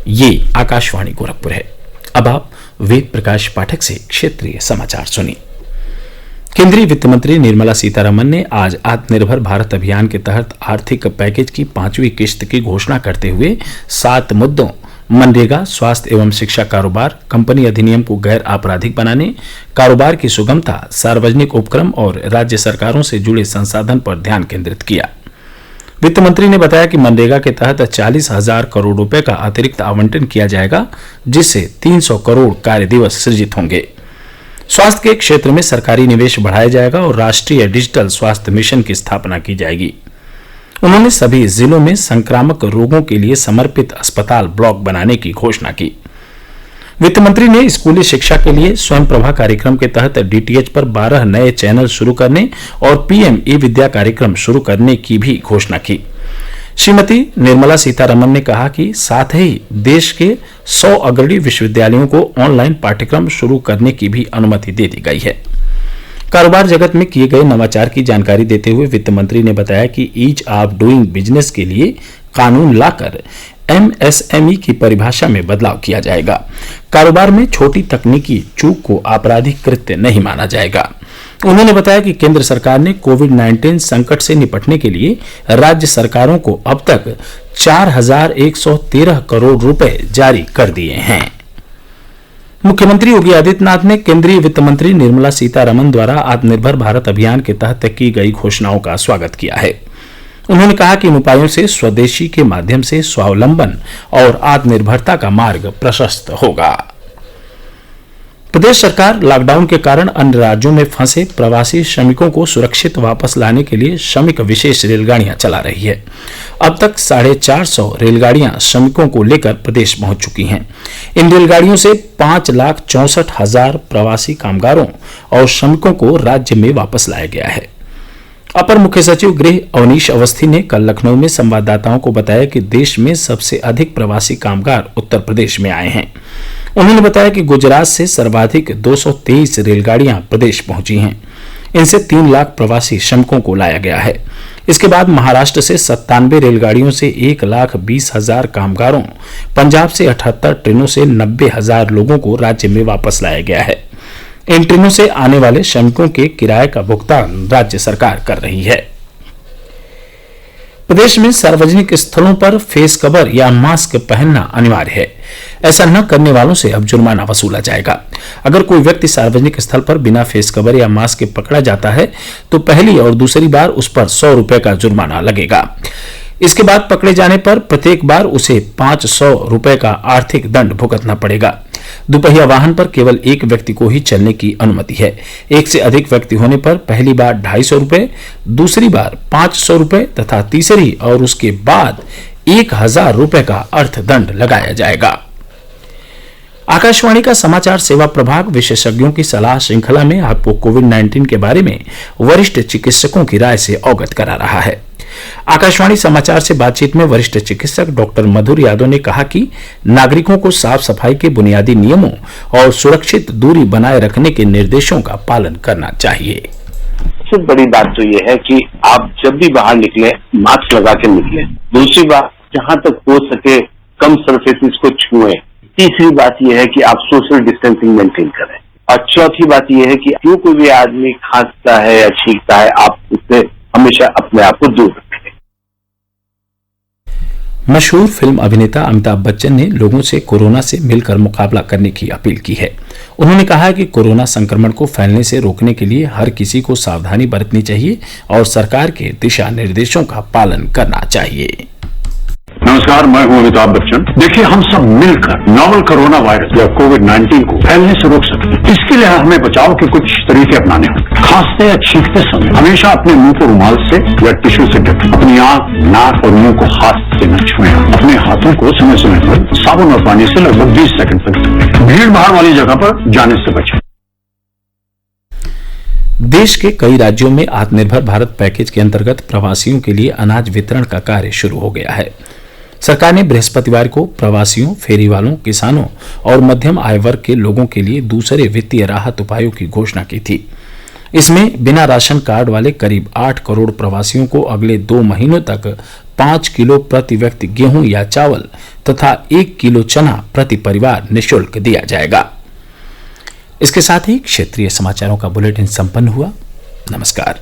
ये आकाशवाणी गोरखपुर है। अब आप वेद प्रकाश पाठक से क्षेत्रीय समाचार सुनिए। केंद्रीय वित्त मंत्री निर्मला सीतारमन ने आज आत्मनिर्भर भारत अभियान के तहत आर्थिक पैकेज की 5वीं किश्त की घोषणा करते हुए 7 मुद्दों मनरेगा, स्वास्थ्य एवं शिक्षा कारोबार, कंपनी अधिनियम को गैर आपराधिक बनाने, कारोबार की सुगमता, सार्वजनिक उपक्रम और राज्य सरकारों से जुड़े संसाधन पर ध्यान केंद्रित किया। वित्त मंत्री ने बताया कि मनरेगा के तहत 40,000 करोड़ रुपए का अतिरिक्त आवंटन किया जाएगा, जिससे 300 करोड़ कार्य दिवस सृजित होंगे। स्वास्थ्य के क्षेत्र में सरकारी निवेश बढ़ाया जाएगा और राष्ट्रीय डिजिटल स्वास्थ्य मिशन की स्थापना की जाएगी। उन्होंने सभी जिलों में संक्रामक रोगों के लिए समर्पित अस्पताल ब्लॉक बनाने की घोषणा की। वित्त मंत्री ने स्कूली शिक्षा के लिए स्वयं प्रभा कार्यक्रम के तहत डीटीएच पर 12 नए चैनल शुरू करने और पीएम ई विद्या कार्यक्रम शुरू करने की भी घोषणा की। श्रीमती निर्मला सीतारमन ने कहा कि साथ ही देश के 100 अग्रणी विश्वविद्यालयों को ऑनलाइन पाठ्यक्रम शुरू करने की भी अनुमति दे दी गई है। कारोबार जगत में किए गए नवाचार की जानकारी देते हुए वित्त मंत्री ने बताया कि ईज ऑफ डूइंग बिजनेस के लिए कानून लाकर एमएसएमई की परिभाषा में बदलाव किया जाएगा। कारोबार में छोटी तकनीकी चूक को आपराधिक कृत्य नहीं माना जाएगा। उन्होंने बताया कि केंद्र सरकार ने कोविड-19 संकट से निपटने के लिए राज्य सरकारों को अब तक 4,113 करोड़ रुपए जारी कर दिए हैं। मुख्यमंत्री योगी आदित्यनाथ ने केंद्रीय वित्त मंत्री निर्मला सीतारमन द्वारा आत्मनिर्भर भारत अभियान के तहत की गई घोषणाओं का स्वागत किया है। उन्होंने कहा कि इन उपायों से स्वदेशी के माध्यम से स्वावलंबन और आत्मनिर्भरता का मार्ग प्रशस्त होगा। प्रदेश सरकार लॉकडाउन के कारण अन्य राज्यों में फंसे प्रवासी श्रमिकों को सुरक्षित वापस लाने के लिए श्रमिक विशेष रेलगाड़ियां चला रही है। अब तक 450 रेलगाड़ियां श्रमिकों को लेकर प्रदेश पहुंच चुकी हैं। इन रेलगाड़ियों से 5,64,000 प्रवासी कामगारों और श्रमिकों को राज्य में वापस लाया गया है। अपर मुख्य सचिव गृह अवनीश अवस्थी ने कल लखनऊ में संवाददाताओं को बताया कि देश में सबसे अधिक प्रवासी कामगार उत्तर प्रदेश में आए हैं। उन्होंने बताया कि गुजरात से सर्वाधिक 223 रेलगाड़ियां प्रदेश पहुंची हैं। इनसे 3 लाख प्रवासी श्रमिकों को लाया गया है। इसके बाद महाराष्ट्र से 97 रेलगाड़ियों से 1,20,000 कामगारों, पंजाब से 78 ट्रेनों से 90,000 लोगों को राज्य में वापस लाया गया है। इन ट्रेनों से आने वाले श्रमिकों के किराए का भुगतान राज्य सरकार कर रही है। प्रदेश में सार्वजनिक स्थलों पर फेस कवर या मास्क पहनना अनिवार्य है। ऐसा न करने वालों से अब जुर्माना वसूला जाएगा। अगर कोई व्यक्ति सार्वजनिक स्थल पर बिना फेस कवर या मास्क के पकड़ा जाता है तो पहली और दूसरी बार उस पर 100 रुपए का जुर्माना लगेगा। इसके बाद पकड़े जाने पर प्रत्येक बार उसे 500 रुपए का आर्थिक दंड भुगतना पड़ेगा। दुपहिया वाहन पर केवल एक व्यक्ति को ही चलने की अनुमति है। एक से अधिक व्यक्ति होने पर पहली बार 250 रुपए, दूसरी बार 500 रुपए तथा तीसरी और उसके बाद 1,000 रुपए का अर्थदंड लगाया जाएगा। आकाशवाणी का समाचार सेवा प्रभाग विशेषज्ञों की सलाह श्रृंखला में आपको कोविड-19 के बारे में वरिष्ठ चिकित्सकों की राय से अवगत करा रहा है। आकाशवाणी समाचार से बातचीत में वरिष्ठ चिकित्सक डॉक्टर मधुर यादव ने कहा कि नागरिकों को साफ सफाई के बुनियादी नियमों और सुरक्षित दूरी बनाए रखने के निर्देशों का पालन करना चाहिए। सबसे बड़ी बात तो ये है कि आप जब भी बाहर निकले मास्क लगा के निकले। दूसरी बात, जहां तक हो सके कम सरफेसेस को छुएं। तीसरी बात यह है कि आप सोशल डिस्टेंसिंग मेंटेन करें। और चौथी बात यह है कि जो कोई भी आदमी खांसता है या छींकता है, आप उससे हमेशा अपने आप को दूर रखें। मशहूर फिल्म अभिनेता अमिताभ बच्चन ने लोगों से कोरोना से मिलकर मुकाबला करने की अपील की है। उन्होंने कहा है कि कोरोना संक्रमण को फैलने से रोकने के लिए हर किसी को सावधानी बरतनी चाहिए और सरकार के दिशा निर्देशों का पालन करना चाहिए। नमस्कार, मैं हूं अमिताभ बच्चन। देखिए, हम सब मिलकर नोवल कोरोना वायरस या कोविड-19 को फैलने से रोक सकते हैं। इसके लिए हमें बचाव के कुछ तरीके अपनाने होंगे। खांसते या छींकते समय हमेशा अपने मुंह को रुमाल से या टिश्यू से ढकें। अपनी आंख, नाक और मुंह को हाथ से न छुएं। अपने हाथों को समय समय पर साबुन और पानी से लगभग 20 सेकंड तक धोएं। भीड़ भाड़ वाली जगह पर जाने से बचें। देश के कई राज्यों में आत्मनिर्भर भारत पैकेज के अंतर्गत प्रवासियों के लिए अनाज वितरण का कार्य शुरू हो गया है। सरकार ने बृहस्पतिवार को प्रवासियों, फेरी वालों, किसानों और मध्यम आय वर्ग के लोगों के लिए दूसरे वित्तीय राहत उपायों की घोषणा की थी। इसमें बिना राशन कार्ड वाले करीब 8 करोड़ प्रवासियों को अगले 2 महीनों तक 5 किलो प्रति व्यक्ति गेहूं या चावल तथा 1 किलो चना प्रति परिवार निःशुल्क दिया जाएगा। इसके साथ ही क्षेत्रीय समाचारों का बुलेटिन संपन्न हुआ। नमस्कार।